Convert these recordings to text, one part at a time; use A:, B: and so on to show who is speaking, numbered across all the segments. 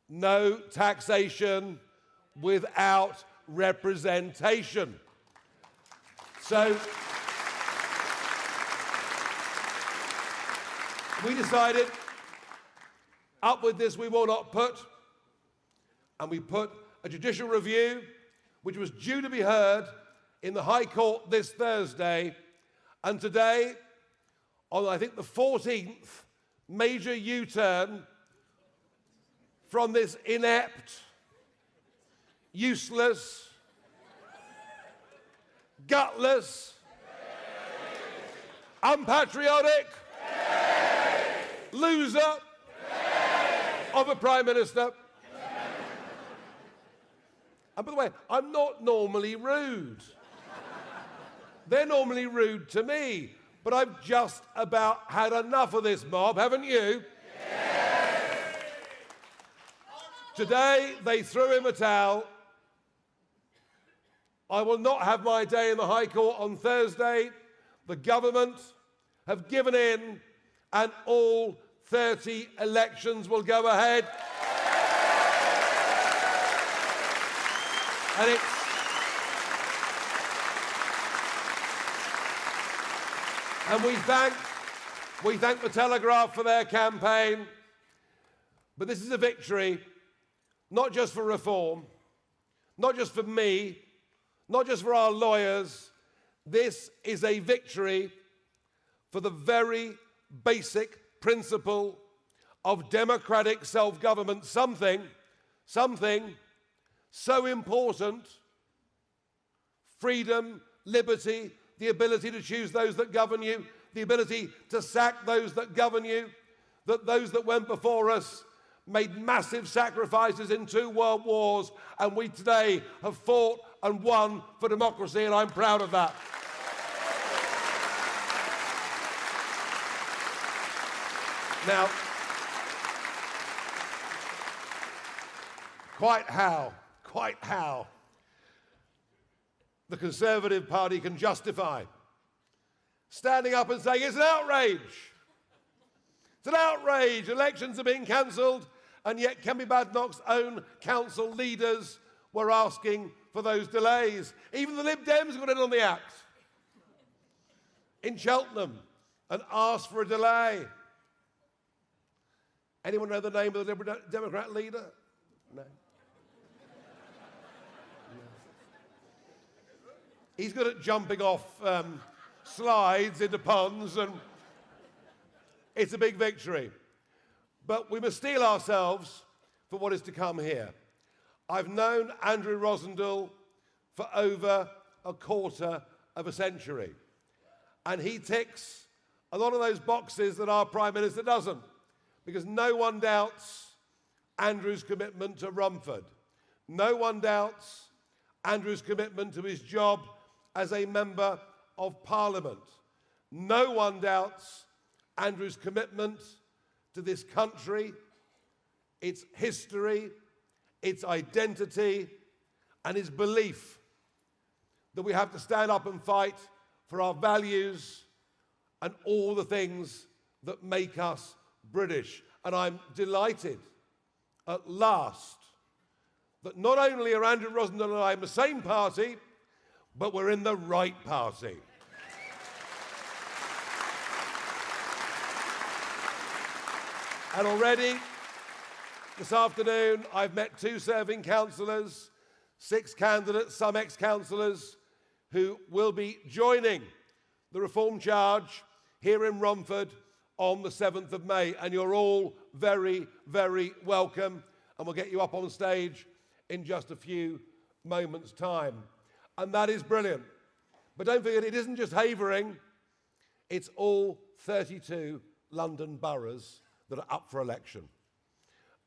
A: no taxation without representation. So we decided, up with this we will not put, and we put a judicial review, which was due to be heard in the High Court this Thursday, and today, on I think the 14th major U-turn from this inept, useless, gutless, unpatriotic, loser of a Prime Minister. And by the way, I'm not normally rude. They're normally rude to me, but I've just about had enough of this mob, haven't you? Yes. Today, they threw in the towel. I will not have my day in the High Court on Thursday. The government have given in, and all 30 elections will go ahead. And we thank the Telegraph for their campaign. But this is a victory, not just for reform, not just for me, not just for our lawyers. This is a victory for the very basic principle of democratic self-government, something so important: freedom, liberty, the ability to choose those that govern you, the ability to sack those that govern you, that those that went before us made massive sacrifices in 2 world wars, and we today have fought and won for democracy, and I'm proud of that. Now, quite how the Conservative Party can justify standing up and saying it's an outrage. It's an outrage. Elections are being cancelled, and yet Kemi Badenoch's own council leaders were asking for those delays. Even the Lib Dems got in on the act in Cheltenham and asked for a delay. Anyone know the name of the Liberal Democrat leader? No. He's good at jumping off slides into ponds, and it's a big victory. But we must steel ourselves for what is to come here. I've known Andrew Rosendale for over a quarter of a century, and he ticks a lot of those boxes that our Prime Minister doesn't, because no one doubts Andrew's commitment to Romford. No one doubts Andrew's commitment to his job as a Member of Parliament. No one doubts Andrew's commitment to this country, its history, its identity, and his belief that we have to stand up and fight for our values and all the things that make us British. And I'm delighted at last that not only are Andrew Rosendale and I in the same party, but we're in the right party. And already, this afternoon, I've met 2 serving councillors, 6 candidates, some ex-councillors, who will be joining the reform charge here in Romford on the 7th of May. And you're all very, very welcome. And we'll get you up on stage in just a few moments' time. And that is brilliant. But don't forget, it isn't just Havering, it's all 32 London boroughs that are up for election.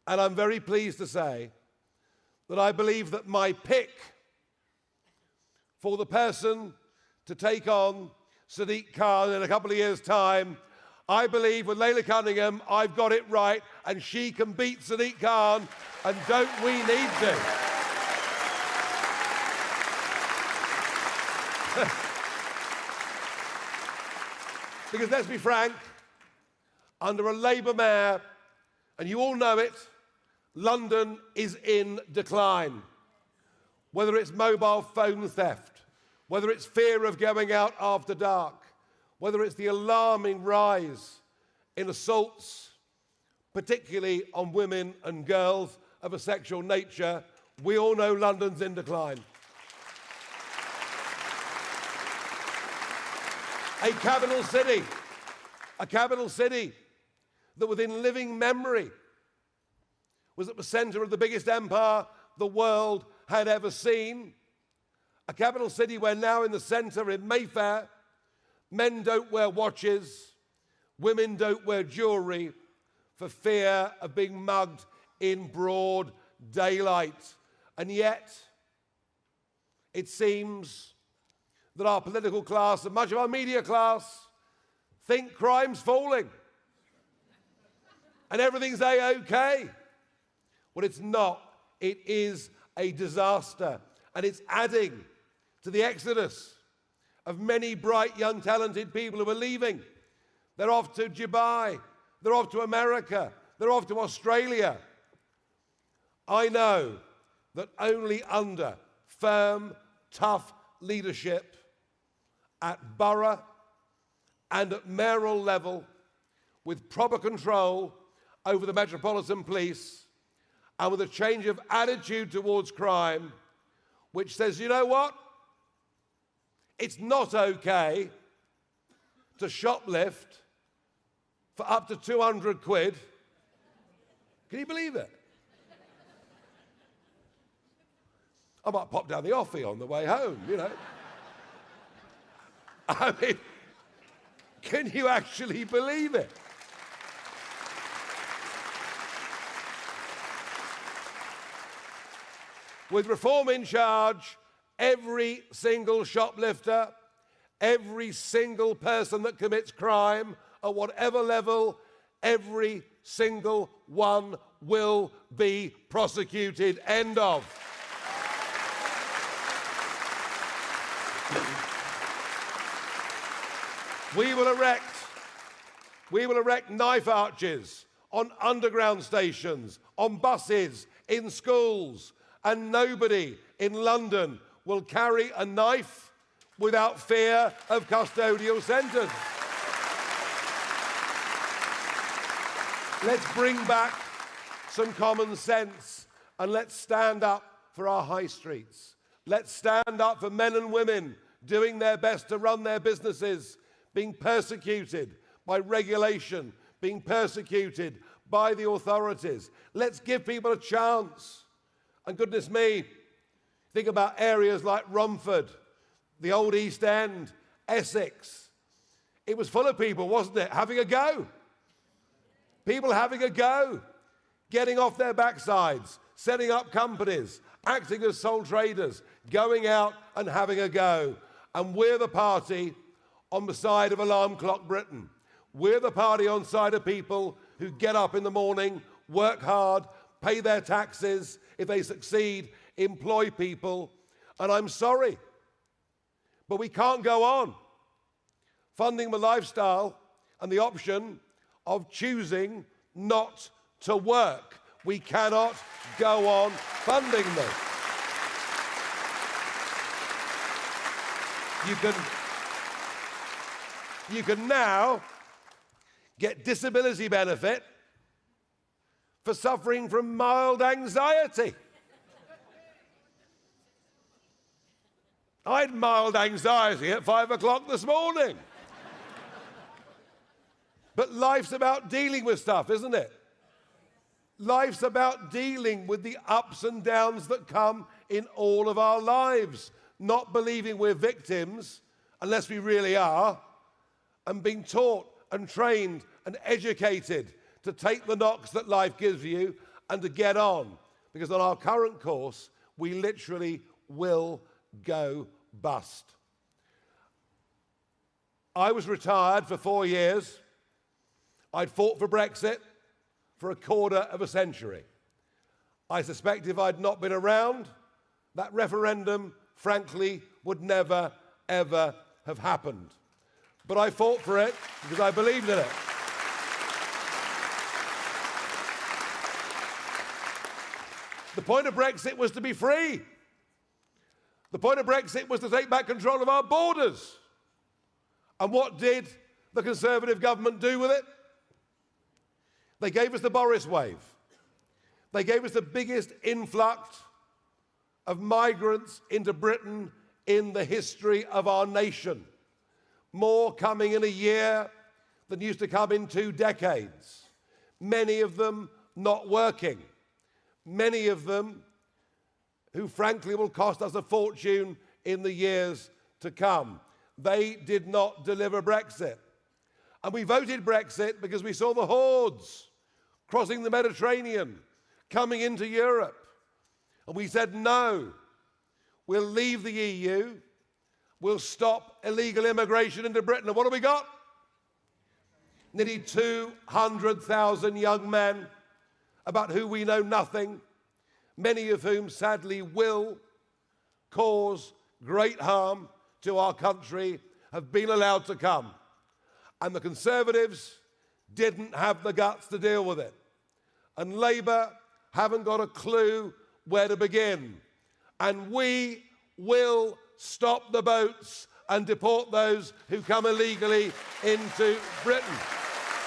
A: And I'm very pleased to say that I believe that my pick for the person to take on Sadiq Khan in a couple of years' time, I believe with Leila Cunningham, I've got it right, and she can beat Sadiq Khan, and don't we need to? Because let's be frank, under a Labour mayor, and you all know it, London is in decline. Whether it's mobile phone theft, whether it's fear of going out after dark, whether it's the alarming rise in assaults, particularly on women and girls of a sexual nature, we all know London's in decline. A capital city that within living memory was at the centre of the biggest empire the world had ever seen. A capital city where now in the centre in Mayfair, men don't wear watches, women don't wear jewellery for fear of being mugged in broad daylight. And yet, it seems that our political class and much of our media class think crime's falling and everything's A-OK. Well, it's not. It is a disaster, and it's adding to the exodus of many bright, young, talented people who are leaving. They're off to Dubai, they're off to America, they're off to Australia. I know that only under firm, tough leadership at borough and at mayoral level, with proper control over the Metropolitan Police, and with a change of attitude towards crime, which says, you know what? It's not okay to shoplift for up to 200 quid. Can you believe it? I might pop down the offie on the way home, you know. I mean, can you actually believe it? With reform in charge, every single shoplifter, every single person that commits crime at whatever level, every single one will be prosecuted. End of. We will erect knife arches on underground stations, on buses, in schools, and nobody in London will carry a knife without fear of custodial sentence. Let's bring back some common sense and let's stand up for our high streets. Let's stand up for men and women doing their best to run their businesses, being persecuted by regulation, being persecuted by the authorities. Let's give people a chance. And goodness me, think about areas like Romford, the old East End, Essex. It was full of people, wasn't it? Having a go. People having a go, getting off their backsides, setting up companies, acting as sole traders, going out and having a go. And we're the party on the side of Alarm Clock Britain. We're the party on the side of people who get up in the morning, work hard, pay their taxes, if they succeed, employ people. And I'm sorry, but we can't go on funding the lifestyle and the option of choosing not to work. We cannot go on funding them. You can now get disability benefit for suffering from mild anxiety. I had mild anxiety at 5 o'clock this morning. But life's about dealing with stuff, isn't it? Life's about dealing with the ups and downs that come in all of our lives, not believing we're victims unless we really are, and being taught and trained and educated to take the knocks that life gives you and to get on. Because on our current course, we literally will go bust. I was retired for 4 years. I'd fought for Brexit for a quarter of a century. I suspect if I'd not been around, that referendum, frankly, would never, ever have happened. But I fought for it because I believed in it. The point of Brexit was to be free. The point of Brexit was to take back control of our borders. And what did the Conservative government do with it? They gave us the Boris wave. They gave us the biggest influx of migrants into Britain in the history of our nation. More coming in a year than used to come in 2 decades. Many of them not working. Many of them who frankly will cost us a fortune in the years to come. They did not deliver Brexit. And we voted Brexit because we saw the hordes crossing the Mediterranean, coming into Europe. And we said, no, we'll leave the EU, we'll stop illegal immigration into Britain. And what have we got? Nearly 200,000 young men about who we know nothing, many of whom sadly will cause great harm to our country, have been allowed to come. And the Conservatives didn't have the guts to deal with it. And Labour haven't got a clue where to begin. And we will stop the boats and deport those who come illegally into Britain.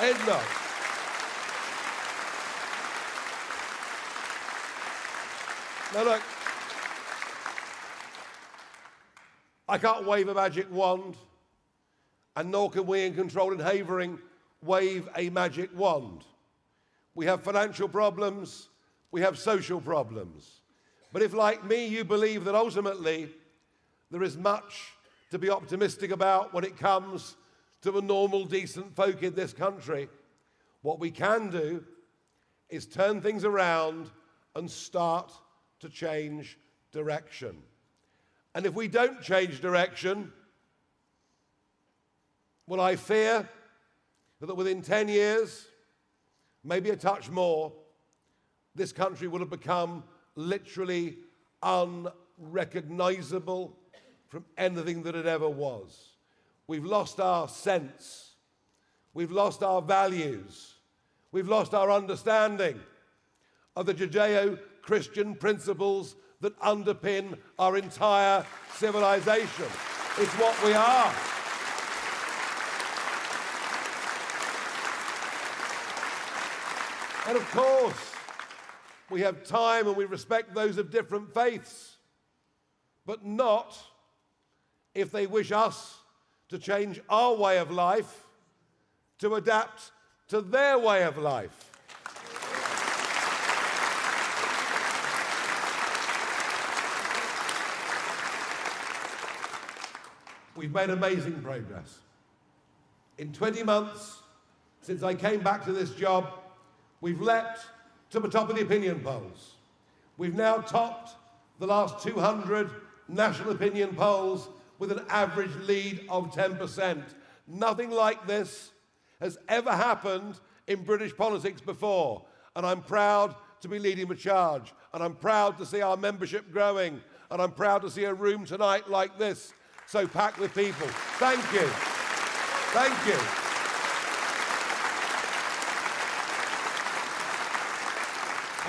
A: End of. Now look, I can't wave a magic wand, and nor can we in Control and Havering wave a magic wand. We have financial problems, we have social problems. But if, like me, you believe that ultimately there is much to be optimistic about when it comes to the normal, decent folk in this country, what we can do is turn things around and start to change direction. And if we don't change direction, well, I fear that within 10 years, maybe a touch more, this country will have become literally unrecognizable from anything that it ever was. We've lost our sense. We've lost our values. We've lost our understanding of the Judeo-Christian principles that underpin our entire civilization. It's what we are. And of course, we have time and we respect those of different faiths, but not if they wish us to change our way of life to adapt to their way of life. We've made amazing progress. In 20 months, since I came back to this job, we've leapt to the top of the opinion polls. We've now topped the last 200 national opinion polls with an average lead of 10%. Nothing like this has ever happened in British politics before, and I'm proud to be leading the charge, and I'm proud to see our membership growing, and I'm proud to see a room tonight like this, so packed with people. Thank you. Thank you.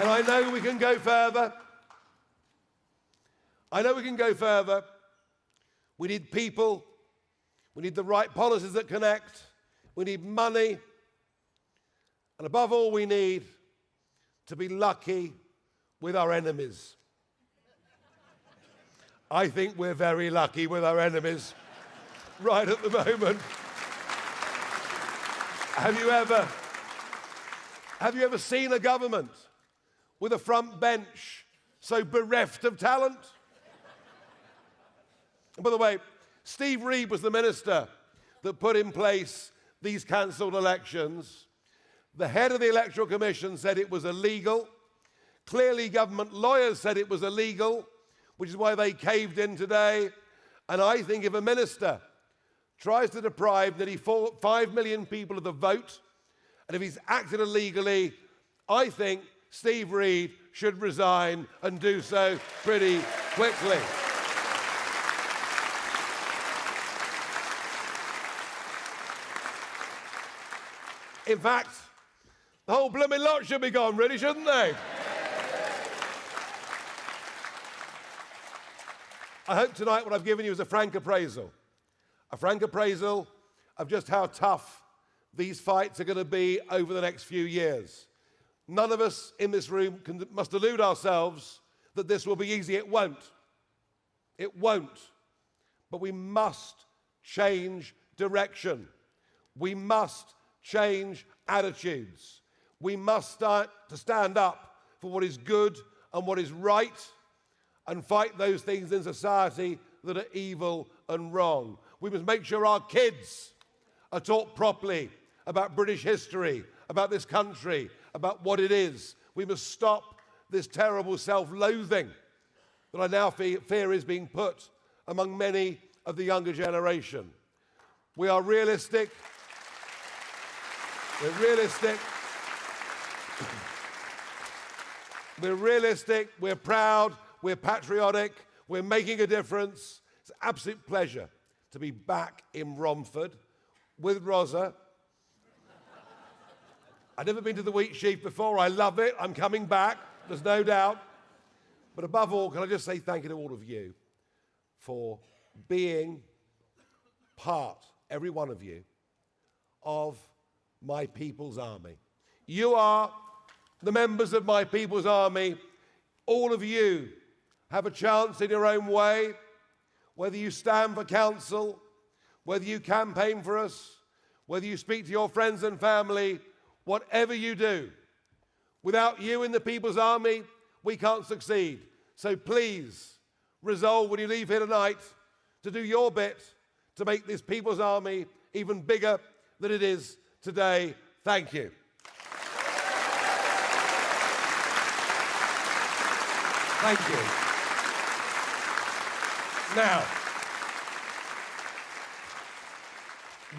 A: And I know we can go further. I know we can go further. We need people. We need the right policies that connect. We need money. And above all, we need to be lucky with our enemies. I think we're very lucky with our enemies right at the moment. Have you ever seen a government with a front bench so bereft of talent? And by the way, Steve Reed was the minister that put in place these cancelled elections. The head of the Electoral Commission said it was illegal. Clearly, government lawyers said it was illegal, which is why they caved in today. And I think if a minister tries to deprive nearly 5 million people of the vote, and if he's acted illegally, I think Steve Reed should resign and do so pretty quickly. In fact, the whole blooming lot should be gone, really, shouldn't they? I hope tonight what I've given you is a frank appraisal of just how tough these fights are going to be over the next few years. None of us in this room must delude ourselves that this will be easy. It won't. It won't. But we must change direction. We must change attitudes. We must start to stand up for what is good and what is right and fight those things in society that are evil and wrong. We must make sure our kids are taught properly about British history, about this country, about what it is. We must stop this terrible self-loathing that I now fear is being put among many of the younger generation. We are realistic. We're realistic. We're realistic. We're proud. We're patriotic. We're making a difference. It's an absolute pleasure to be back in Romford with Rosa. I've never been to the Wheat Sheaf before. I love it. I'm coming back. There's no doubt. But above all, can I just say thank you to all of you for being part, every one of you, of my People's Army. You are the members of my People's Army. All of you have a chance in your own way, whether you stand for council, whether you campaign for us, whether you speak to your friends and family, whatever you do. Without you in the People's Army, we can't succeed. So please resolve when you leave here tonight to do your bit to make this People's Army even bigger than it is today. Thank you. Thank you. Now,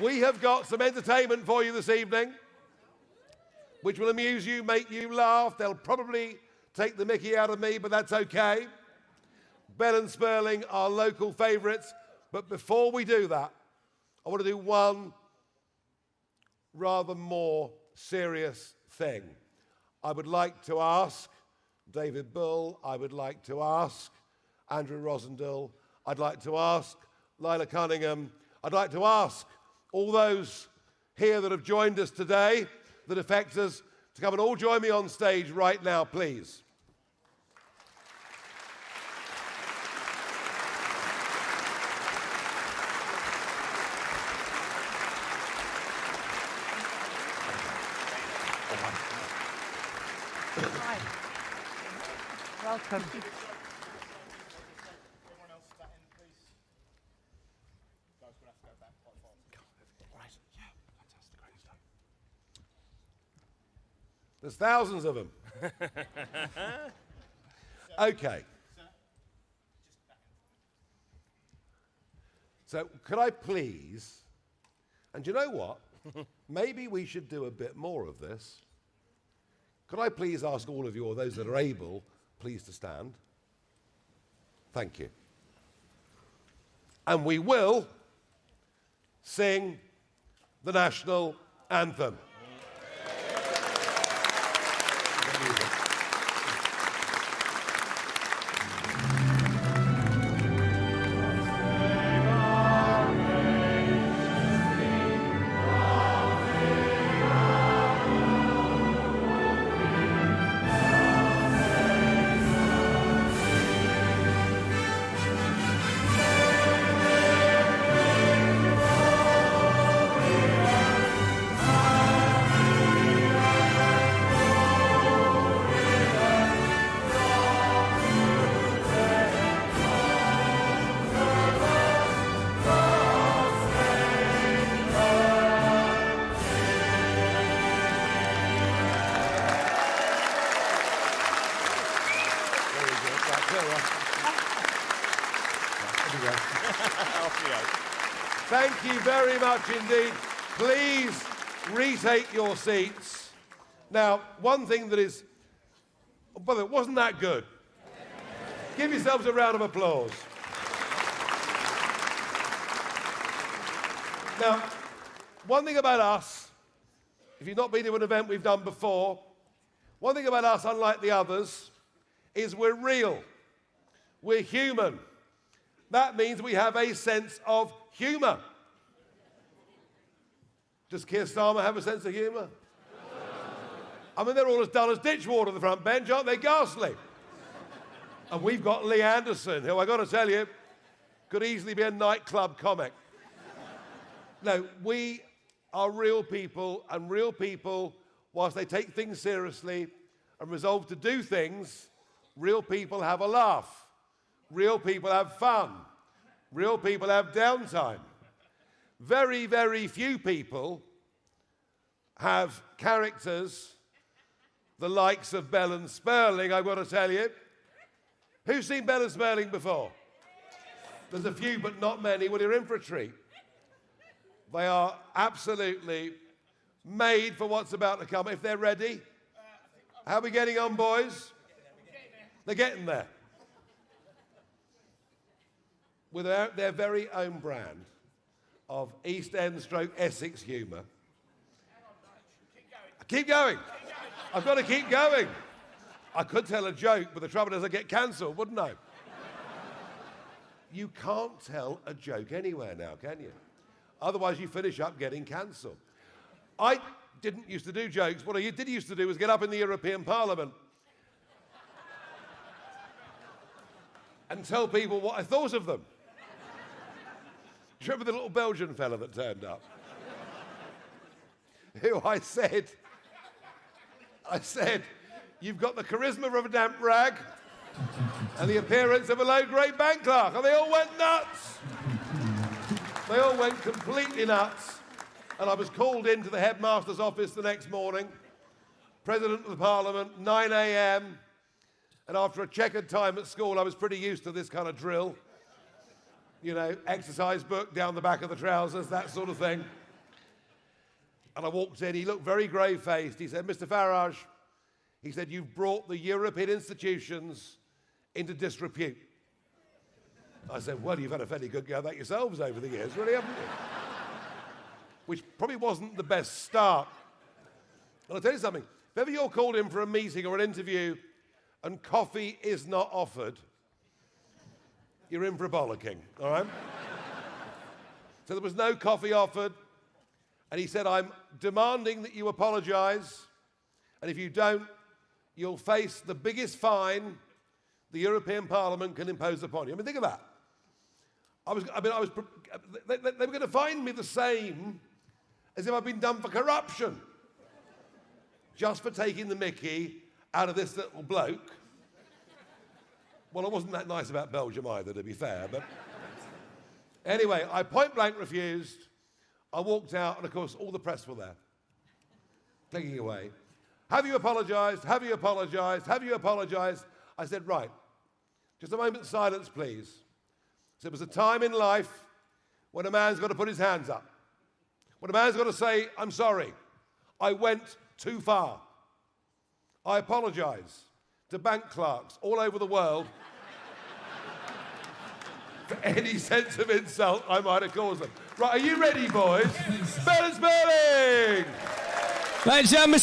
A: we have got some entertainment for you this evening, which will amuse you, make you laugh. They'll probably take the mickey out of me, but that's okay. Bell and Sperling are local favourites. But before we do that, I want to do one rather more serious thing. I would like to ask David Bull, I would like to ask Andrew Rosendale, I'd like to ask Lila Cunningham, I'd like to ask all those here that have joined us today, that affect us, to come and all join me on stage right now, please.
B: Hi. Welcome.
A: There's thousands of them. Okay. So could I please, and you know what? Maybe we should do a bit more of this. Could I please ask all of you, or those that are able, please to stand? Thank you. And we will sing the national anthem. Thank you very much indeed. Please retake your seats. Now, one thing that is, by the way, wasn't that good? Give yourselves a round of applause. Now, one thing about us, if you've not been to an event we've done before, one thing about us, unlike the others, is we're real. We're human. That means we have a sense of humour. Does Keir Starmer have a sense of humour? I mean, they're all as dull as ditch water on the front bench, aren't they? Ghastly. And we've got Lee Anderson, who I got to tell you, could easily be a nightclub comic. No, we are real people, and real people, whilst they take things seriously and resolve to do things, real people have a laugh. Real people have fun. Real people have downtime. Very, very few people have characters the likes of Bell and Sperling, I've got to tell you. Who's seen Bell and Sperling before? There's a few, but not many. Well, you're in for a treat. They are absolutely made for what's about to come. If they're ready, how are we getting on, boys? They're getting there. With their very own brand of East End / Essex humour. Keep going. I've got to keep going. I could tell a joke, but the trouble is I get cancelled, wouldn't I? You can't tell a joke anywhere now, can you? Otherwise you finish up getting cancelled. I didn't used to do jokes. What I did used to do was get up in the European Parliament and tell people what I thought of them. Do you remember the little Belgian fella that turned up? Who I said, you've got the charisma of a damp rag and the appearance of a low-grade bank clerk. And they all went nuts. They all went completely nuts. And I was called into the headmaster's office the next morning, President of the Parliament, 9 a.m. And after a checkered time at school, I was pretty used to this kind of drill. You know, exercise book down the back of the trousers, that sort of thing. And I walked in, he looked very grave-faced. He said, Mr. Farage, he said, you've brought the European institutions into disrepute. I said, well, you've had a fairly good go at that yourselves over the years, really, haven't you? Which probably wasn't the best start. And I'll tell you something, if ever you're called in for a meeting or an interview and coffee is not offered, you're in for a bollocking, all right? So there was no coffee offered, and he said, I'm demanding that you apologise, and if you don't, you'll face the biggest fine the European Parliament can impose upon you. I mean, think of that. They were going to fine me the same as if I'd been done for corruption, just for taking the mickey out of this little bloke. Well, I wasn't that nice about Belgium either, to be fair, but anyway, I point blank refused. I walked out, and of course, all the press were there, clicking away. Have you apologised? Have you apologised? Have you apologised? I said, right, just a moment's silence, please. So there was a time in life when a man's got to put his hands up, when a man's got to say, I'm sorry, I went too far. I apologise to bank clerks all over the world for any sense of insult I might have caused them. Right, are you ready, boys? Bell and Sperling!
B: Ladies and gentlemen,